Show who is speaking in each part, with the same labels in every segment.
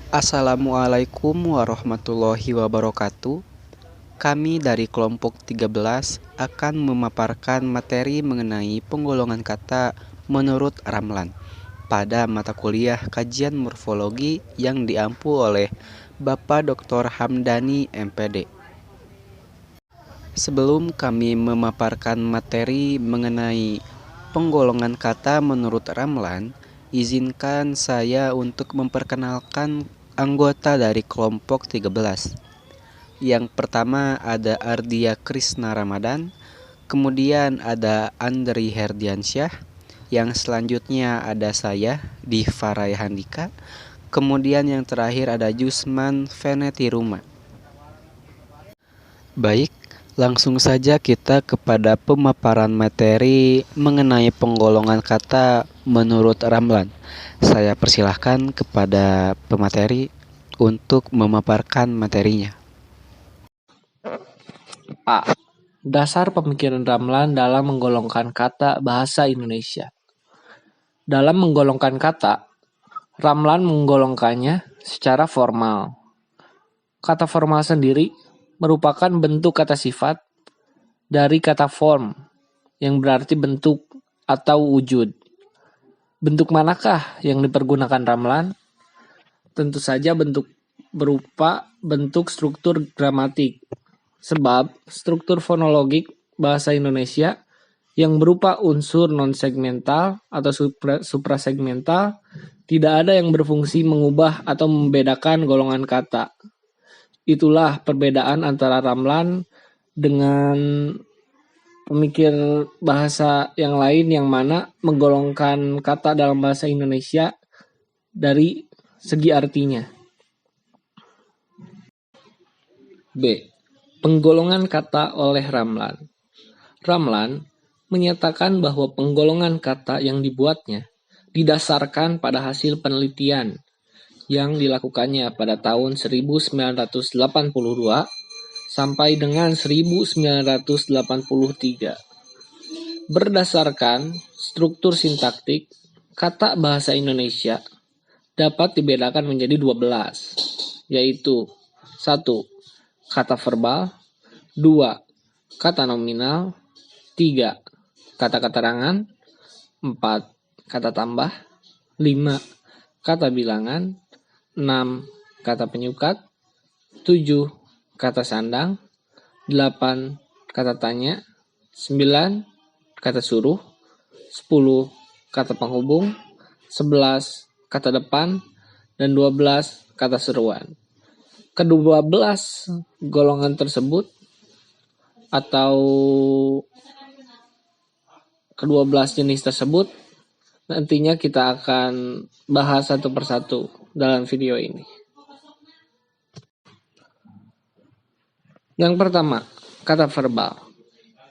Speaker 1: Assalamualaikum warahmatullahi wabarakatuh. Kami dari kelompok 13 akan memaparkan materi mengenai penggolongan kata menurut Ramlan pada mata kuliah kajian morfologi yang diampu oleh Bapak Dr. Hamdani MPD. Sebelum kami memaparkan materi mengenai penggolongan kata menurut Ramlan, izinkan saya untuk memperkenalkan anggota dari kelompok 13. Yang pertama ada Ardia Krisna Ramadan, kemudian ada Andri Herdiansyah, yang selanjutnya ada saya, Diva Raihandika, kemudian yang terakhir ada Jusman Venetiruma. Baik, langsung saja kita kepada pemaparan materi mengenai penggolongan kata menurut Ramlan. Saya persilahkan kepada pemateri untuk memaparkan materinya.
Speaker 2: A. Dasar pemikiran Ramlan dalam menggolongkan kata bahasa Indonesia. Dalam menggolongkan kata, Ramlan menggolongkannya secara formal. Kata formal sendiri merupakan bentuk kata sifat dari kata form, yang berarti bentuk atau wujud. Bentuk manakah yang dipergunakan Ramlan? Tentu saja bentuk berupa bentuk struktur gramatik. Sebab struktur fonologik bahasa Indonesia yang berupa unsur non-segmental atau suprasegmental tidak ada yang berfungsi mengubah atau membedakan golongan kata. Itulah perbedaan antara Ramlan dengan pemikir bahasa yang lain yang mana menggolongkan kata dalam bahasa Indonesia dari segi artinya. B. Penggolongan kata oleh Ramlan. Ramlan menyatakan bahwa penggolongan kata yang dibuatnya didasarkan pada hasil penelitian yang dilakukannya pada tahun 1982 sampai dengan 1983. Berdasarkan struktur sintaktik, kata bahasa Indonesia dapat dibedakan menjadi 12, yaitu 1. Kata verbal, 2. Kata nominal, 3. Kata keterangan, 4. Kata tambah, 5. Kata bilangan, 6. Kata penyukat, 7. Kata sandang, 8. Kata tanya, 9. Kata suruh, 10. Kata penghubung, 11. Kata depan, dan 12. Kata seruan. Ke-12 golongan tersebut atau ke-12 jenis tersebut nantinya kita akan bahas satu persatu dalam video ini. Yang pertama, kata verbal.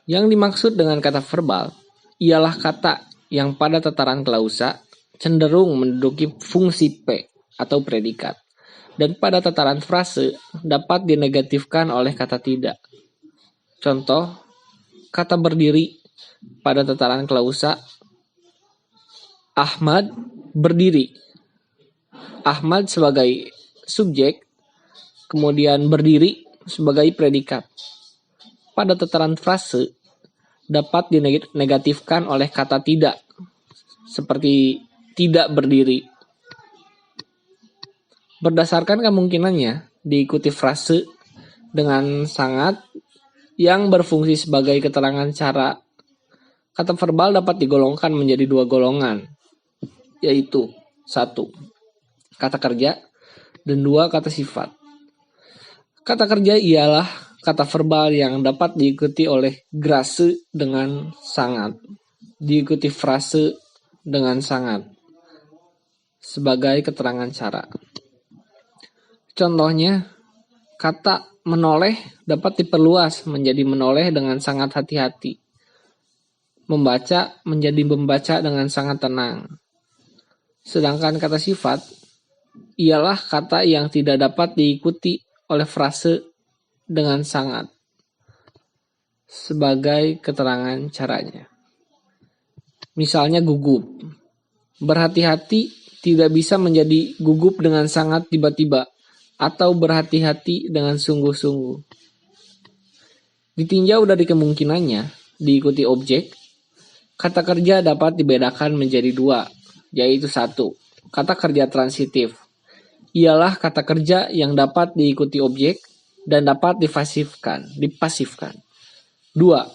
Speaker 2: Yang dimaksud dengan kata verbal ialah kata yang pada tataran klausa cenderung menduduki fungsi P atau predikat. Dan pada tataran frase dapat dinegatifkan oleh kata tidak. Contoh, kata berdiri pada tataran klausa, Ahmad berdiri. Ahmad sebagai subjek, kemudian berdiri sebagai predikat. Pada tataran frase dapat dinegatifkan oleh kata tidak, seperti tidak berdiri. Berdasarkan kemungkinannya diikuti frase dengan sangat yang berfungsi sebagai keterangan cara. Kata verbal dapat digolongkan menjadi 2 golongan, yaitu 1. Kata kerja, dan 2. Kata sifat. Kata kerja ialah kata verbal yang dapat diikuti oleh grase dengan sangat, diikuti frase dengan sangat, sebagai keterangan cara. Contohnya, kata menoleh dapat diperluas menjadi menoleh dengan sangat hati-hati. Membaca menjadi membaca dengan sangat tenang. Sedangkan kata sifat ialah kata yang tidak dapat diikuti oleh frase dengan sangat, sebagai keterangan caranya. Misalnya gugup. Berhati-hati tidak bisa menjadi gugup dengan sangat tiba-tiba atau berhati-hati dengan sungguh-sungguh. Ditinjau dari kemungkinannya diikuti objek, kata kerja dapat dibedakan menjadi dua, yaitu satu, kata kerja transitif. Ialah kata kerja yang dapat diikuti objek dan dapat dipasifkan. Dua,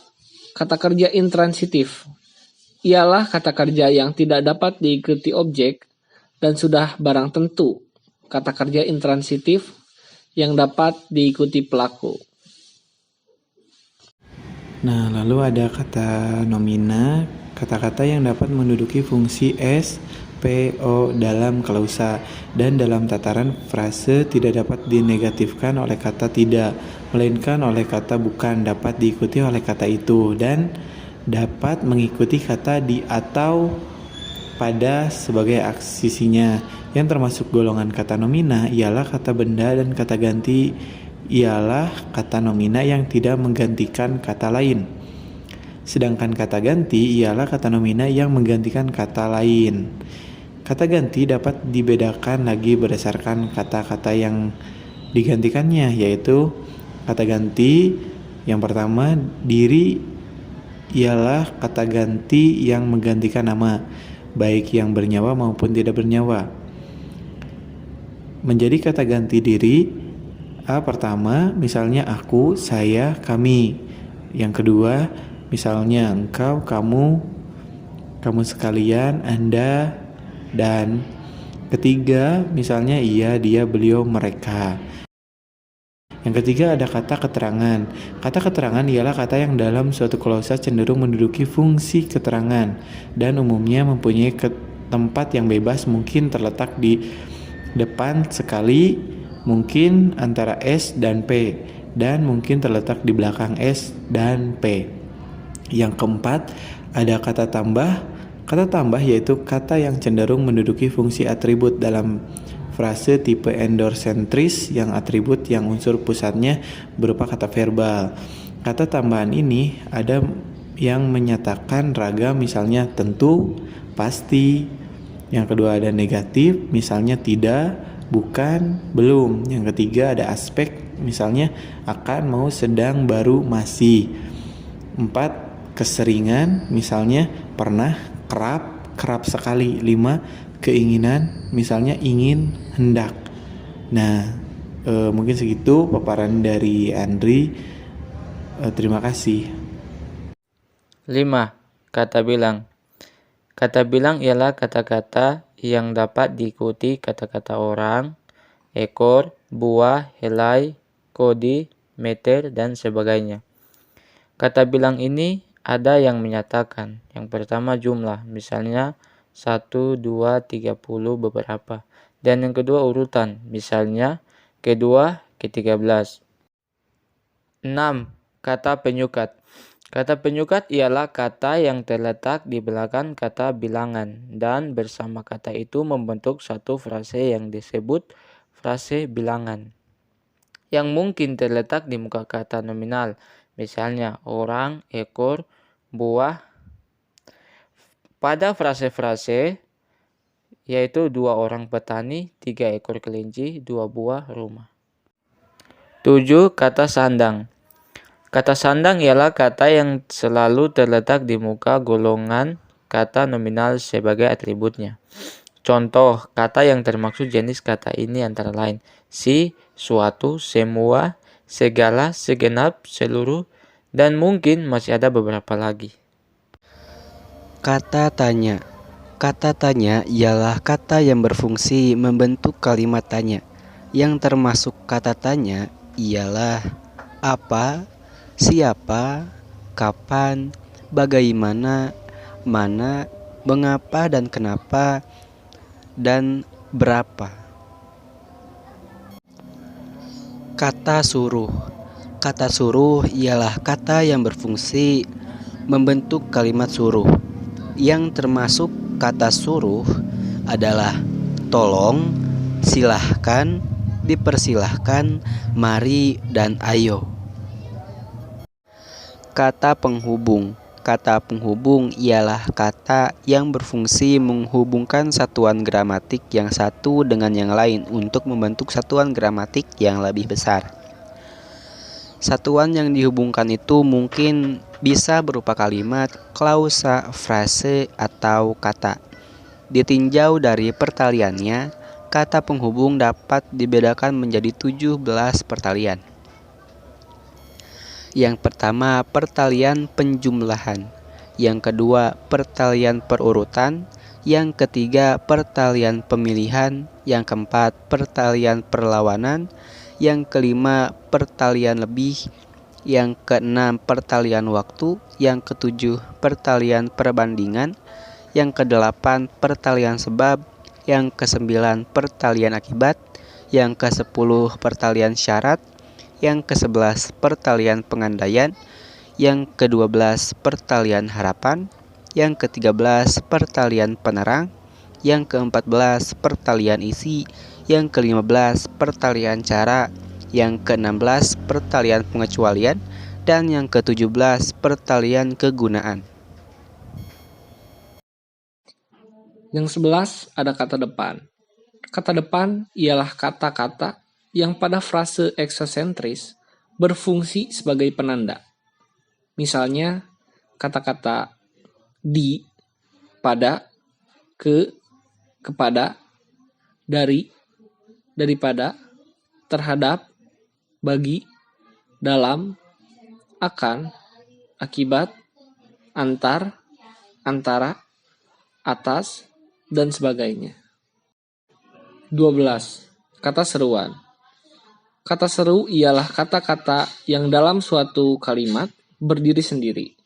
Speaker 2: kata kerja intransitif. Ialah kata kerja yang tidak dapat diikuti objek dan sudah barang tentu. Kata kerja intransitif yang dapat diikuti pelaku.
Speaker 3: Nah, lalu ada kata nomina, kata-kata yang dapat menduduki fungsi S, P, O dalam klausa dan dalam tataran frase tidak dapat dinegatifkan oleh kata tidak, melainkan oleh kata bukan, dapat diikuti oleh kata itu, dan dapat mengikuti kata di atau pada sebagai aksisinya. Yang termasuk golongan kata nomina ialah kata benda dan kata ganti ialah kata nomina yang tidak menggantikan kata lain. Sedangkan kata ganti ialah kata nomina yang menggantikan kata lain. Kata ganti dapat dibedakan lagi berdasarkan kata-kata yang digantikannya, yaitu kata ganti yang pertama, diri ialah kata ganti yang menggantikan nama, baik yang bernyawa maupun tidak bernyawa. Menjadi kata ganti diri, pertama misalnya aku, saya, kami. Yang kedua misalnya engkau, kamu sekalian, Anda, dan ketiga misalnya ia, dia, beliau, mereka. Yang ketiga ada kata keterangan. Kata keterangan ialah kata yang dalam suatu klausa cenderung menduduki fungsi keterangan dan umumnya mempunyai tempat yang bebas, mungkin terletak di depan sekali, mungkin antara S dan P, dan mungkin terletak di belakang S dan P. Yang keempat ada kata tambah. Kata tambah yaitu kata yang cenderung menduduki fungsi atribut dalam frase tipe endosentris yang atribut yang unsur pusatnya berupa kata verbal. Kata tambahan ini ada yang menyatakan ragam, misalnya tentu, pasti. Yang kedua ada negatif, misalnya tidak, bukan, belum. Yang ketiga ada aspek, misalnya akan, mau, sedang, baru, masih. 4. Keseringan, misalnya pernah, kerap sekali. 5. Keinginan, misalnya ingin, hendak. Nah, mungkin segitu paparan dari Andri. Terima kasih.
Speaker 4: 5. Kata bilang. Kata bilang ialah kata-kata yang dapat diikuti kata-kata orang, ekor, buah, helai, kodi, meter, dan sebagainya. Kata bilang ini ada yang menyatakan. Yang pertama jumlah, misalnya 1, 2, 30, beberapa. Dan yang kedua urutan, misalnya kedua, ke-13. 6. Kata penyukat. Kata penyukat ialah kata yang terletak di belakang kata bilangan dan bersama kata itu membentuk satu frase yang disebut frase bilangan, yang mungkin terletak di muka kata nominal, misalnya orang, ekor, buah. Pada frase-frase yaitu 2 orang petani, 3 ekor kelinci, 2 buah rumah. 7. Kata sandang. Kata sandang ialah kata yang selalu terletak di muka golongan kata nominal sebagai atributnya. Contoh kata yang termaksud jenis kata ini antara lain si, suatu, semua, segala, segenap, seluruh, dan mungkin masih ada beberapa lagi.
Speaker 1: Kata tanya. Kata tanya ialah kata yang berfungsi membentuk kalimat tanya. Yang termasuk kata tanya ialah apa, siapa, kapan, bagaimana, mana, mengapa dan kenapa, dan berapa. Kata suruh. Kata suruh ialah kata yang berfungsi membentuk kalimat suruh. Yang termasuk kata suruh adalah tolong, silahkan, dipersilahkan, mari, dan ayo. Kata penghubung. Kata penghubung ialah kata yang berfungsi menghubungkan satuan gramatik yang satu dengan yang lain untuk membentuk satuan gramatik yang lebih besar. Satuan yang dihubungkan itu mungkin bisa berupa kalimat, klausa, frase, atau kata. Ditinjau dari pertaliannya, kata penghubung dapat dibedakan menjadi 17 pertalian. Yang pertama, pertalian penjumlahan. Yang kedua, pertalian perurutan. Yang ketiga, pertalian pemilihan. Yang keempat, pertalian perlawanan. Yang kelima, pertalian lebih. Yang keenam, pertalian waktu. Yang ketujuh, pertalian perbandingan. Yang kedelapan, pertalian sebab. Yang kesembilan, pertalian akibat. Yang kesepuluh, pertalian syarat. Yang ke-11 pertalian pengandaian, yang ke-12 pertalian harapan, yang ke-13 pertalian penerang, yang ke-14 pertalian isi, yang ke-15 pertalian cara, yang ke-16 pertalian pengecualian, dan yang ke-17 pertalian kegunaan.
Speaker 2: Yang 11 ada kata depan. Kata depan ialah kata-kata yang pada frase eksosentris berfungsi sebagai penanda. Misalnya, kata-kata di, pada, ke, kepada, dari, daripada, terhadap, bagi, dalam, akan, akibat, antar, antara, atas, dan sebagainya. 12. Kata seruan. Kata seru ialah kata-kata yang dalam suatu kalimat berdiri sendiri,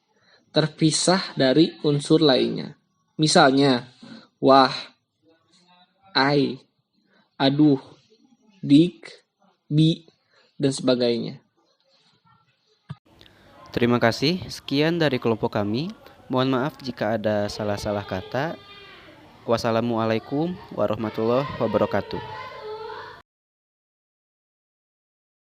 Speaker 2: terpisah dari unsur lainnya. Misalnya, wah, ai, aduh, dik, bi, dan sebagainya.
Speaker 1: Terima kasih, sekian dari kelompok kami. Mohon maaf jika ada salah-salah kata. Wassalamualaikum warahmatullahi wabarakatuh.